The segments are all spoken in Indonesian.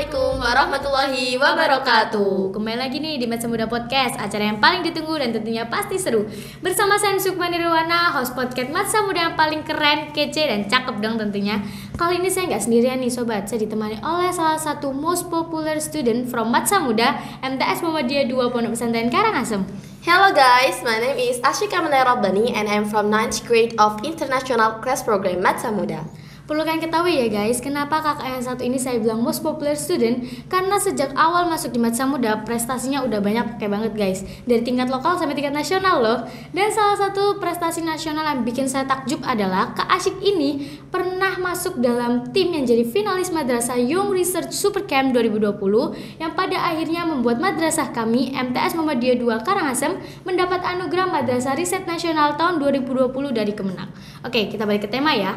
Assalamualaikum warahmatullahi wabarakatuh. Kembali lagi nih di Masa Muda Podcast, acara yang paling ditunggu dan tentunya pasti seru. Bersama saya Sukma Nirwana, host podcast Masa Muda yang paling keren, kece, dan cakep dong tentunya. Kali ini saya nggak sendirian nih sobat, saya ditemani oleh salah satu most popular student from Masa Muda MTS Muhammadiyah 2 Pondok Pesantren Karangasem. Hello guys, my name is Ashika Menai Rabbani and I'm from 9th grade of International Class Program Masa Muda. Perlu kalian ketahui ya guys, kenapa kakak yang satu ini saya bilang most popular student? Karena sejak awal masuk di Masa Muda, prestasinya udah banyak kayak banget guys. Dari tingkat lokal sampai tingkat nasional loh. Dan salah satu prestasi nasional yang bikin saya takjub adalah Kak Asyik ini pernah masuk dalam tim yang jadi finalis Madrasah Young Research Super Camp 2020 yang pada akhirnya membuat madrasah kami MTS Muhammadiyah 2 Karangasem mendapat anugerah Madrasah Riset Nasional tahun 2020 dari Kemenang. Oke, kita balik ke tema ya.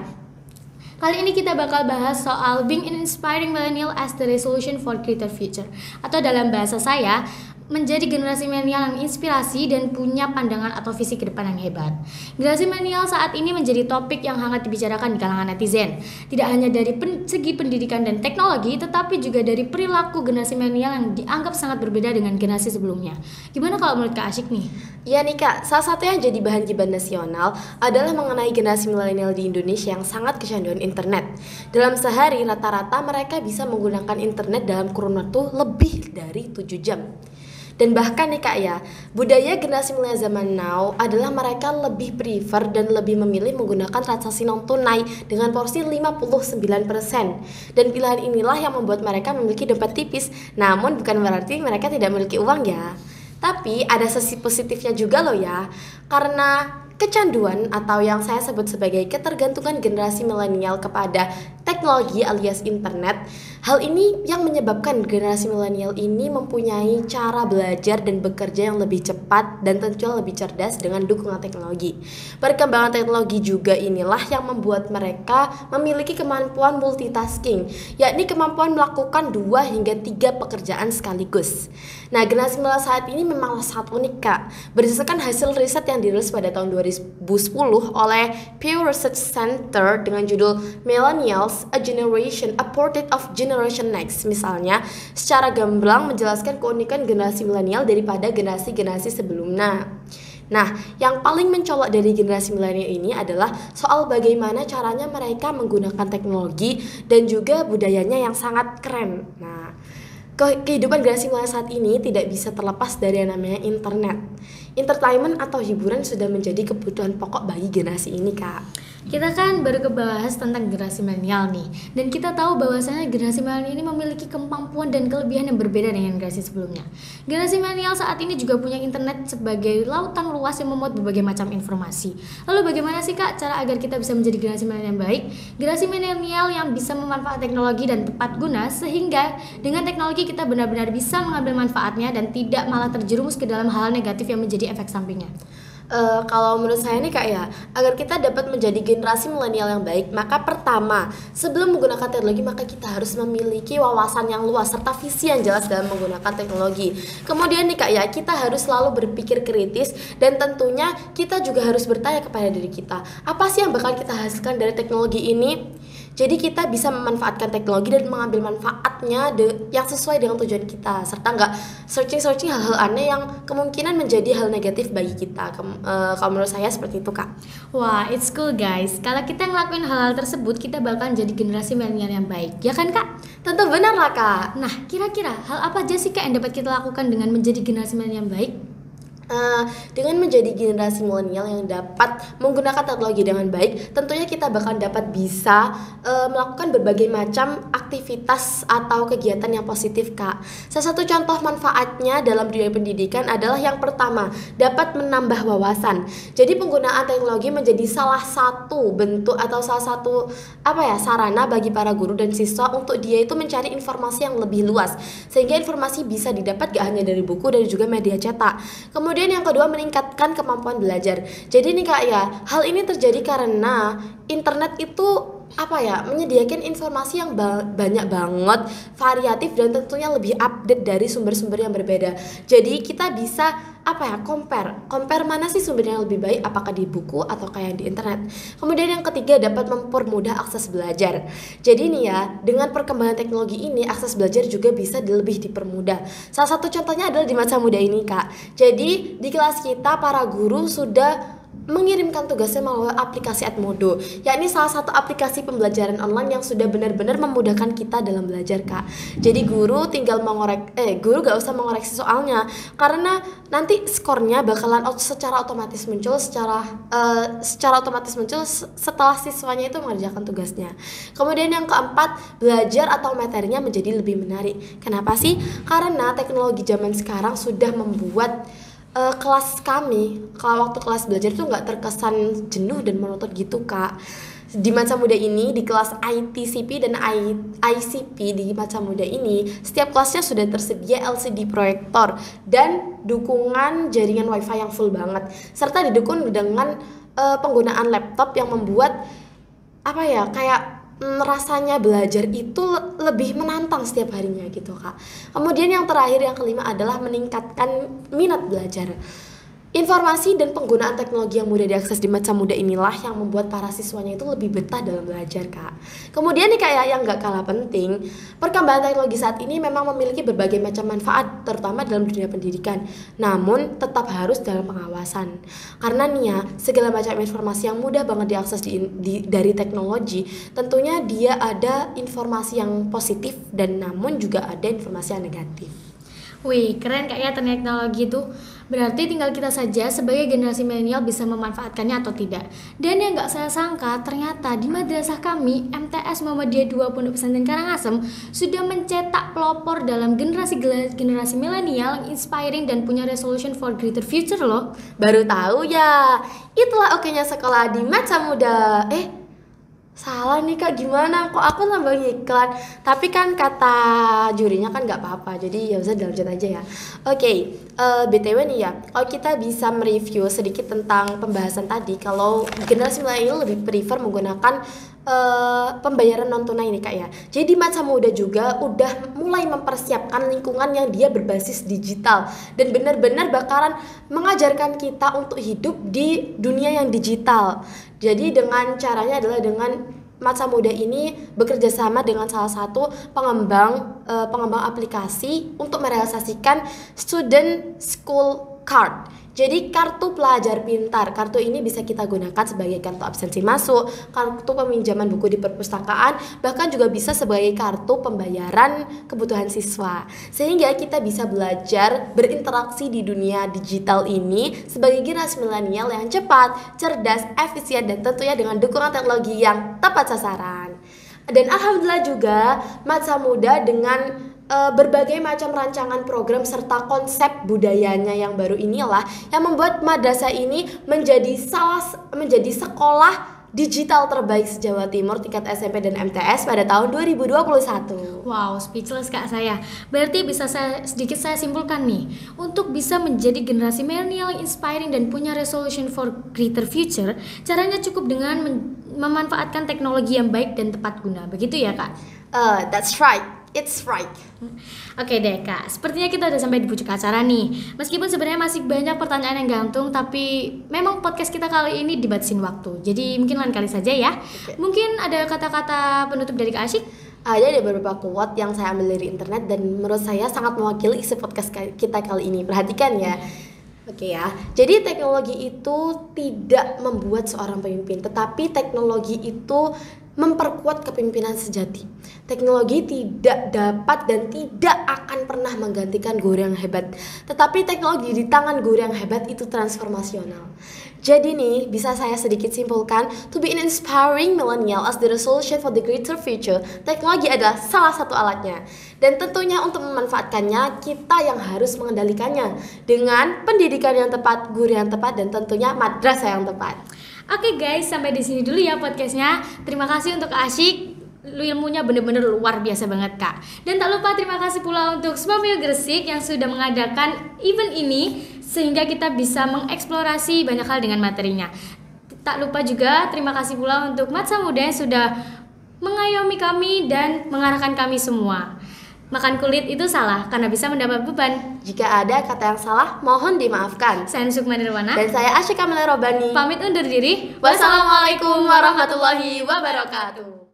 Kali ini kita bakal bahas soal being an inspiring millennial as the resolution for greater future. Atau dalam bahasa saya, menjadi generasi milenial yang inspirasi dan punya pandangan atau visi ke depan yang hebat. Generasi milenial saat ini menjadi topik yang hangat dibicarakan di kalangan netizen. Tidak hanya dari segi pendidikan dan teknologi, tetapi juga dari perilaku generasi milenial yang dianggap sangat berbeda dengan generasi sebelumnya. Gimana kalau menurut Kak Asyik nih? Ya nih Kak, salah satu yang jadi bahan gibah nasional adalah mengenai generasi milenial di Indonesia yang sangat kecanduan internet. Dalam sehari rata-rata mereka bisa menggunakan internet dalam kurun waktu lebih dari 7 jam. Dan bahkan nih Kak ya, budaya generasi milenial zaman now adalah mereka lebih prefer dan lebih memilih menggunakan transaksi non tunai dengan porsi 59%. Dan pilihan inilah yang membuat mereka memiliki dompet tipis. Namun bukan berarti mereka tidak memiliki uang ya. Tapi ada sisi positifnya juga loh ya. Karena kecanduan atau yang saya sebut sebagai ketergantungan generasi milenial kepada teknologi alias internet, hal ini yang menyebabkan generasi milenial ini mempunyai cara belajar dan bekerja yang lebih cepat dan tentunya lebih cerdas dengan dukungan teknologi. Perkembangan teknologi juga inilah yang membuat mereka memiliki kemampuan multitasking, yakni kemampuan melakukan 2 hingga 3 pekerjaan sekaligus. Nah, generasi milenial saat ini memang sangat unik Kak. Berdasarkan hasil riset yang dirilis pada tahun 2010 oleh Pew Research Center dengan judul Millennials, A Generation, A Portrait of Generation Next, misalnya, secara gamblang menjelaskan keunikan generasi milenial daripada generasi-generasi sebelumnya. Nah, yang paling mencolok dari generasi milenial ini adalah soal bagaimana caranya mereka menggunakan teknologi dan juga budayanya yang sangat keren. Nah, kehidupan generasi milenial saat ini tidak bisa terlepas dari yang namanya internet. Entertainment atau hiburan sudah menjadi kebutuhan pokok bagi generasi ini Kak. Kita kan baru kebahas tentang generasi milenial nih, dan kita tahu bahwasanya generasi milenial ini memiliki kemampuan dan kelebihan yang berbeda dengan generasi sebelumnya. Generasi milenial saat ini juga punya internet sebagai lautan luas yang memuat berbagai macam informasi. Lalu bagaimana sih Kak cara agar kita bisa menjadi generasi milenial yang baik? Generasi milenial yang bisa memanfaatkan teknologi dan tepat guna sehingga dengan teknologi kita benar-benar bisa mengambil manfaatnya dan tidak malah terjerumus ke dalam hal negatif yang menjadi efek sampingnya. Kalau menurut saya nih Kak ya, agar kita dapat menjadi generasi milenial yang baik, maka pertama, sebelum menggunakan teknologi maka kita harus memiliki wawasan yang luas serta visi yang jelas dalam menggunakan teknologi. Kemudian nih Kak ya, kita harus selalu berpikir kritis dan tentunya kita juga harus bertanya kepada diri kita, apa sih yang bakal kita hasilkan dari teknologi ini? Jadi kita bisa memanfaatkan teknologi dan mengambil manfaatnya yang sesuai dengan tujuan kita, serta nggak searching hal-hal aneh yang kemungkinan menjadi hal negatif bagi kita. Kalau menurut saya seperti itu Kak. Wah, it's cool guys. Kalau kita ngelakuin hal-hal tersebut, kita bakal jadi generasi milenial yang baik, ya kan Kak? Tentu benar lah Kak. Nah, kira-kira hal apa aja sih Kak yang dapat kita lakukan dengan menjadi generasi milenial yang baik? Dengan menjadi generasi milenial yang dapat menggunakan teknologi dengan baik, tentunya kita bakal dapat bisa melakukan berbagai macam aktivitas atau kegiatan yang positif Kak. Salah satu contoh manfaatnya dalam dunia pendidikan adalah yang pertama, dapat menambah wawasan. Jadi penggunaan teknologi menjadi salah satu bentuk atau salah satu sarana bagi para guru dan siswa untuk dia itu mencari informasi yang lebih luas, sehingga informasi bisa didapat gak hanya dari buku dan juga media cetak. Kemudian yang kedua, meningkatkan kemampuan belajar. Jadi nih Kak ya, hal ini terjadi karena internet itu menyediakan informasi yang banyak banget, variatif dan tentunya lebih update dari sumber-sumber yang berbeda. Jadi kita bisa compare mana sih sumbernya yang lebih baik, apakah di buku atau kayak di internet. Kemudian yang ketiga, dapat mempermudah akses belajar. Jadi nih ya, dengan perkembangan teknologi ini akses belajar juga bisa lebih dipermudah. Salah satu contohnya adalah di masa muda ini, Kak. Jadi di kelas kita para guru sudah mengirimkan tugasnya melalui aplikasi Edmodo, yakni salah satu aplikasi pembelajaran online yang sudah benar-benar memudahkan kita dalam belajar, Kak. Jadi guru tinggal guru gak usah mengoreksi soalnya, karena nanti skornya bakalan secara otomatis muncul setelah siswanya itu mengerjakan tugasnya. Kemudian yang keempat, belajar atau materinya menjadi lebih menarik. Kenapa sih? Karena teknologi zaman sekarang sudah membuat kelas kami, kalau waktu kelas belajar itu nggak terkesan jenuh dan monoton gitu, Kak. Di masa muda ini, di kelas ITCP dan ICP di masa muda ini, setiap kelasnya sudah tersedia LCD proyektor dan dukungan jaringan WiFi yang full banget, serta didukung dengan penggunaan laptop yang membuat kayak rasanya belajar itu lebih menantang setiap harinya gitu, Kak. Kemudian yang terakhir, yang kelima adalah meningkatkan minat belajar. Informasi dan penggunaan teknologi yang mudah diakses di masa muda inilah yang membuat para siswanya itu lebih betah dalam belajar, Kak. Kemudian nih kayak yang gak kalah penting, perkembangan teknologi saat ini memang memiliki berbagai macam manfaat, terutama dalam dunia pendidikan. Namun tetap harus dalam pengawasan. Karena nih ya, segala macam informasi yang mudah banget diakses dari teknologi, tentunya dia ada informasi yang positif dan namun juga ada informasi yang negatif. Wih, keren kayaknya teknologi itu. Berarti tinggal kita saja sebagai generasi milenial bisa memanfaatkannya atau tidak. Dan yang gak saya sangka, ternyata di madrasah kami, MTS Muhammadiyah 2 Pondok Pesantren Karangasem sudah mencetak pelopor dalam generasi milenial yang inspiring dan punya resolution for greater future loh. Baru tahu ya. Itulah oke-nya sekolah di masa muda. Salah nih, Kak, gimana? Kok aku nambah iklan? Tapi kan kata jurinya kan gak apa-apa, jadi ya usah dilanjut aja ya. Oke, BTW nih ya, kalau kita bisa mereview sedikit tentang pembahasan tadi, kalau generasi milenial lebih prefer menggunakan pembayaran non tunai nih, Kak ya. Jadi masa muda juga udah mulai mempersiapkan lingkungan yang dia berbasis digital dan benar-benar bakalan mengajarkan kita untuk hidup di dunia yang digital. Jadi dengan caranya adalah dengan masa muda ini bekerja sama dengan salah satu pengembang aplikasi untuk merealisasikan student school card. Jadi kartu pelajar pintar. Kartu ini bisa kita gunakan sebagai kartu absensi masuk, kartu peminjaman buku di perpustakaan, bahkan juga bisa sebagai kartu pembayaran kebutuhan siswa. Sehingga kita bisa belajar berinteraksi di dunia digital ini sebagai generasi milenial yang cepat, cerdas, efisien, dan tentunya dengan dukungan teknologi yang tepat sasaran. Dan alhamdulillah juga masa muda dengan berbagai macam rancangan program serta konsep budayanya yang baru inilah yang membuat madrasah ini menjadi sekolah digital terbaik se-Jawa Timur tingkat SMP dan MTS pada tahun 2021. Wow, speechless, Kak saya. Berarti bisa saya simpulkan nih, untuk bisa menjadi generasi milenial yang inspiring dan punya resolution for greater future, caranya cukup dengan memanfaatkan teknologi yang baik dan tepat guna. Begitu ya, Kak? That's right. It's right. Oke deh, Kak, sepertinya kita udah sampai di puncak acara nih. Meskipun sebenarnya masih banyak pertanyaan yang gantung, tapi memang podcast kita kali ini dibatasin waktu. Jadi mungkin lain kali saja ya. Okay. Mungkin ada kata-kata penutup dari Kak Asyik? Ada beberapa quote yang saya ambil dari internet dan menurut saya sangat mewakili isi podcast kita kali ini. Perhatikan ya. Oke ya, jadi teknologi itu tidak membuat seorang pemimpin, tetapi teknologi itu memperkuat kepemimpinan sejati. Teknologi tidak dapat dan tidak akan pernah menggantikan guru yang hebat, tetapi teknologi di tangan guru yang hebat itu transformasional. Jadi nih, bisa saya sedikit simpulkan, to be an inspiring millennial as the resolution for the greater future, teknologi adalah salah satu alatnya. Dan tentunya untuk memanfaatkannya, kita yang harus mengendalikannya dengan pendidikan yang tepat, guru yang tepat, dan tentunya madrasah yang tepat. Oke guys, sampai di sini dulu ya podcastnya. Terima kasih untuk Asyik, ilmunya bener-bener luar biasa banget, Kak. Dan tak lupa terima kasih pula untuk Spamil Gresik yang sudah mengadakan event ini sehingga kita bisa mengeksplorasi banyak hal dengan materinya. Tak lupa juga terima kasih pula untuk Masa Muda yang sudah mengayomi kami dan mengarahkan kami semua. Makan kulit itu salah karena bisa mendapat beban. Jika ada kata yang salah, mohon dimaafkan. Saya Sukma Nirwana. Dan saya Asyika Melirobani. Pamit undur diri. Wassalamualaikum warahmatullahi wabarakatuh.